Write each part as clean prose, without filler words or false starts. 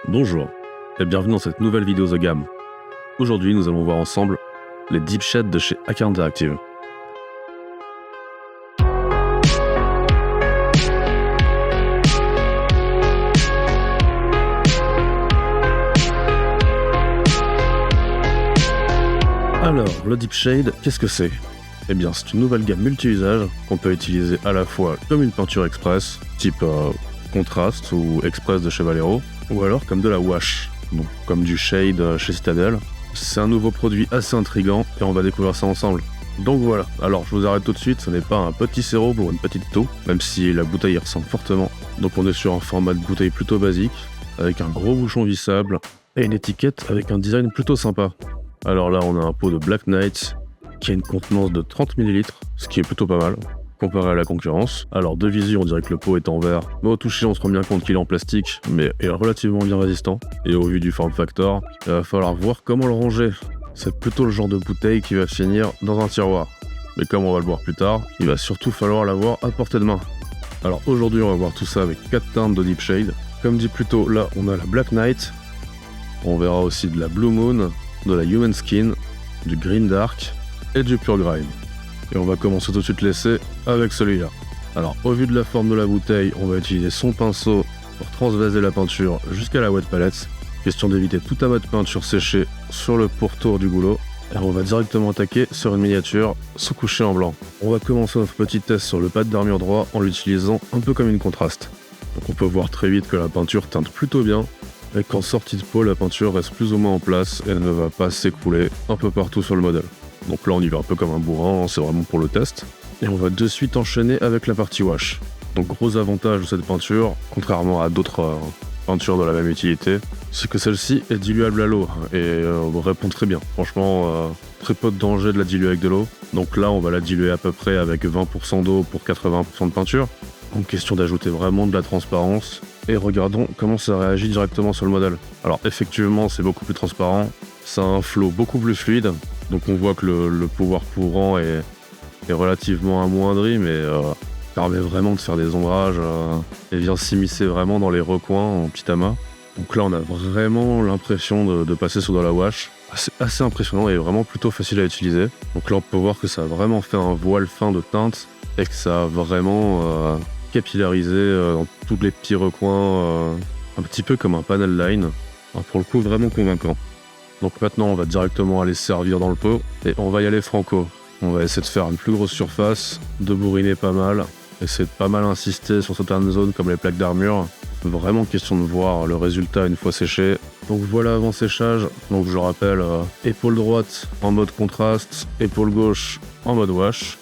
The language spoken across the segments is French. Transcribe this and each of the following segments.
Bonjour et bienvenue dans cette nouvelle vidéo The Gamme. Aujourd'hui nous allons voir ensemble les Deep Shades de chez AK Interactive. Alors, le Deep Shade, qu'est-ce que c'est? Eh bien, c'est une nouvelle gamme multi-usage qu'on peut utiliser à la fois comme une peinture express, type contraste ou express de chez Vallejo, ou alors comme de la wash, donc comme du shade chez Citadel. C'est un nouveau produit assez intriguant et on va découvrir ça ensemble. Donc voilà, alors je vous arrête tout de suite, ce n'est pas un petit sirop pour une petite toux, même si la bouteille y ressemble fortement. Donc on est sur un format de bouteille plutôt basique, avec un gros bouchon vissable et une étiquette avec un design plutôt sympa. Alors là, on a un pot de Black Knight qui a une contenance de 30 ml, ce qui est plutôt pas mal, comparé à la concurrence. Alors de visu, on dirait que le pot est en verre, mais au toucher, on se rend bien compte qu'il est en plastique, mais est relativement bien résistant. Et au vu du form factor, il va falloir voir comment le ranger. C'est plutôt le genre de bouteille qui va finir dans un tiroir. Mais comme on va le voir plus tard, il va surtout falloir l'avoir à portée de main. Alors aujourd'hui, on va voir tout ça avec 4 teintes de Deep Shade. Comme dit plus tôt, là, on a la Black Knight. On verra aussi de la Blue Moon, de la Human Skin, du Green Dark et du Pure Grime. Et on va commencer tout de suite l'essai avec celui-là. Alors au vu de la forme de la bouteille, on va utiliser son pinceau pour transvaser la peinture jusqu'à la wet palette. Question d'éviter tout amas de peinture séchée sur le pourtour du goulot. Et on va directement attaquer sur une miniature sous-couchée en blanc. On va commencer notre petit test sur le pad d'armure droit en l'utilisant un peu comme une contraste. Donc on peut voir très vite que la peinture teinte plutôt bien, et qu'en sortie de pot, la peinture reste plus ou moins en place et elle ne va pas s'écrouler un peu partout sur le modèle. Donc là on y va un peu comme un bourrin, c'est vraiment pour le test. Et on va de suite enchaîner avec la partie wash. Donc gros avantage de cette peinture, contrairement à d'autres peintures de la même utilité, c'est que celle-ci est diluable à l'eau et répond très bien. Franchement, très peu de danger de la diluer avec de l'eau. Donc là on va la diluer à peu près avec 20% d'eau pour 80% de peinture. Donc question d'ajouter vraiment de la transparence. Et regardons comment ça réagit directement sur le modèle. Alors effectivement c'est beaucoup plus transparent, ça a un flow beaucoup plus fluide, donc on voit que le pouvoir courant est relativement amoindri, mais permet vraiment de faire des ombrages et vient s'immiscer vraiment dans les recoins en petit amas. Donc là on a vraiment l'impression de passer sur de la wash. C'est assez impressionnant et vraiment plutôt facile à utiliser. Donc là on peut voir que ça a vraiment fait un voile fin de teinte et que ça a vraiment capillarisé dans tous les petits recoins, un petit peu comme un panel line. Alors pour le coup vraiment convaincant. Donc maintenant on va directement aller servir dans le pot et on va y aller franco. On va essayer de faire une plus grosse surface, de bourriner pas mal, essayer de pas mal insister sur certaines zones comme les plaques d'armure. Vraiment question de voir le résultat une fois séché. Donc voilà avant séchage, donc je rappelle épaule droite en mode contraste, épaule gauche en mode wash.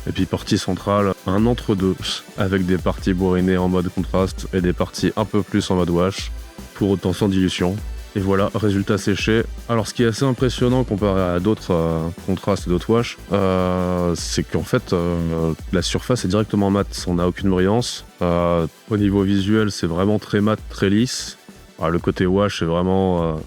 Et puis partie centrale, un entre-deux, avec des parties bourrinées en mode contraste et des parties un peu plus en mode wash, pour autant sans dilution. Et voilà, résultat séché. Alors ce qui est assez impressionnant comparé à d'autres contrastes et d'autres wash, c'est qu'en fait la surface est directement mate, on n'a aucune brillance. Au niveau visuel, c'est vraiment très mat, très lisse. Alors, le côté wash est vraiment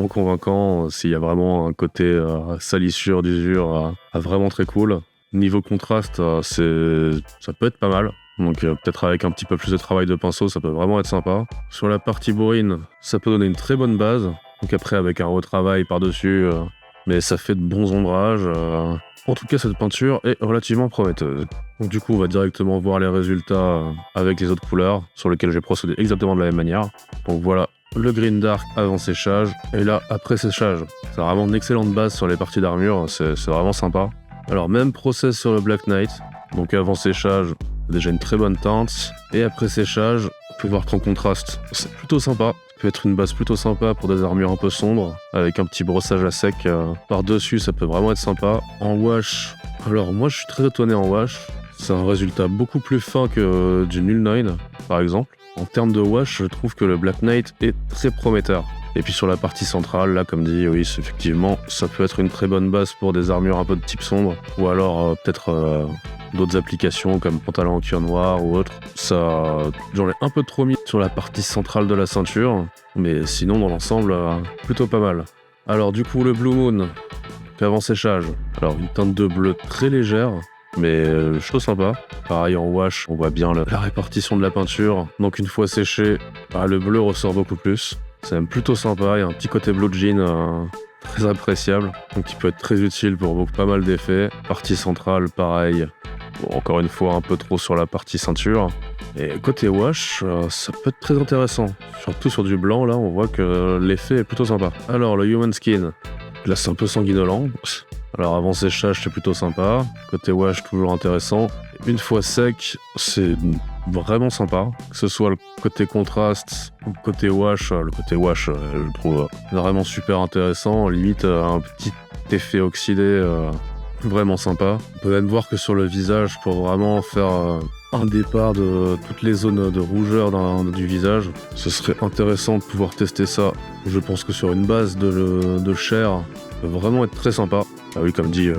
convaincant, s'il y a vraiment un côté salissure, d'usure, vraiment très cool. Niveau contraste, ça peut être pas mal. Donc peut-être avec un petit peu plus de travail de pinceau, ça peut vraiment être sympa. Sur la partie bourrine, ça peut donner une très bonne base. Donc après avec un retravail par-dessus, mais ça fait de bons ombrages. En tout cas, cette peinture est relativement prometteuse. Donc du coup, on va directement voir les résultats avec les autres couleurs, sur lesquelles j'ai procédé exactement de la même manière. Donc voilà, le Green Dark avant séchage, et là après séchage. C'est vraiment une excellente base sur les parties d'armure, c'est vraiment sympa. Alors même process sur le Black Knight, donc avant séchage, déjà une très bonne teinte, et après séchage, on peut voir qu'en contraste, c'est plutôt sympa. Ça peut être une base plutôt sympa pour des armures un peu sombres, avec un petit brossage à sec par-dessus, ça peut vraiment être sympa. En wash, alors moi je suis très étonné en wash, c'est un résultat beaucoup plus fin que du Null 9 par exemple. En termes de wash, je trouve que le Black Knight est très prometteur. Et puis sur la partie centrale, là, comme dit, oui, effectivement, ça peut être une très bonne base pour des armures un peu de type sombre, ou alors peut-être d'autres applications comme pantalon en cuir noir ou autre. Ça, j'en ai un peu trop mis sur la partie centrale de la ceinture, mais sinon dans l'ensemble, plutôt pas mal. Alors du coup, le Blue Moon, qu'avant séchage, alors une teinte de bleu très légère, mais plutôt sympa. Pareil en wash, on voit bien la répartition de la peinture. Donc une fois séché, le bleu ressort beaucoup plus. C'est même plutôt sympa, il y a un petit côté blue jean très appréciable, donc qui peut être très utile pour pas mal d'effets. Partie centrale, pareil. Bon, encore une fois, un peu trop sur la partie ceinture. Et côté wash, ça peut être très intéressant. Surtout sur du blanc, là, on voit que l'effet est plutôt sympa. Alors, le Human Skin, là, c'est un peu sanguinolent. Alors, avant séchage, c'est plutôt sympa. Côté wash, toujours intéressant. Une fois sec, c'est vraiment sympa. Que ce soit le côté contraste ou le côté wash. Le côté wash, je le trouve vraiment super intéressant. Limite, un petit effet oxydé vraiment sympa. On peut même voir que sur le visage, pour vraiment faire un départ de toutes les zones de rougeur du visage, ce serait intéressant de pouvoir tester ça. Je pense que sur une base de chair, ça peut vraiment être très sympa. Ah oui, comme dit,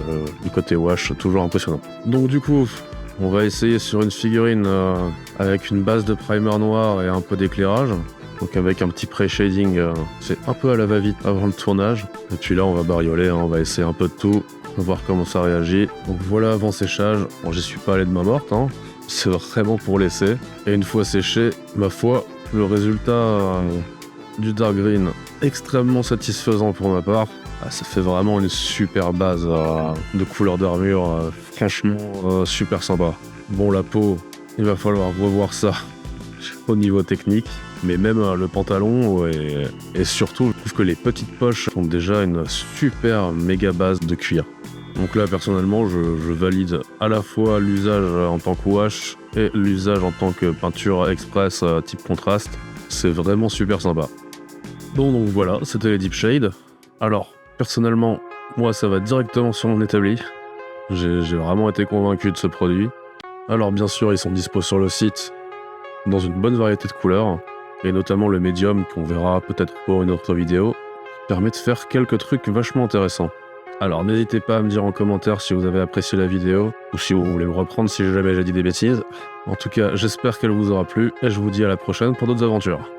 du côté wash, toujours impressionnant. Donc du coup, on va essayer sur une figurine avec une base de primer noir et un peu d'éclairage. Donc avec un petit pré-shading, c'est un peu à la va-vite avant le tournage. Et puis là, on va barioler, on va essayer un peu de tout. On va voir comment ça réagit. Donc voilà avant séchage. Bon, j'y suis pas allé de main morte, c'est vraiment pour laisser. Et une fois séché, ma foi, le résultat du dark green, extrêmement satisfaisant pour ma part. Ça fait vraiment une super base de couleur d'armure, franchement super sympa. Bon, la peau, il va falloir revoir ça au niveau technique. Mais même le pantalon et surtout, je trouve que les petites poches ont déjà une super méga base de cuir. Donc là, personnellement, je valide à la fois l'usage en tant que wash et l'usage en tant que peinture express type contraste. C'est vraiment super sympa. Donc voilà, c'était les Deep Shade. Alors, personnellement, moi, ça va directement sur mon établi. J'ai vraiment été convaincu de ce produit. Alors, bien sûr, ils sont dispo sur le site dans une bonne variété de couleurs. Et notamment le médium, qu'on verra peut-être pour une autre vidéo, permet de faire quelques trucs vachement intéressants. Alors n'hésitez pas à me dire en commentaire si vous avez apprécié la vidéo, ou si vous voulez me reprendre si jamais j'ai dit des bêtises. En tout cas, j'espère qu'elle vous aura plu, et je vous dis à la prochaine pour d'autres aventures.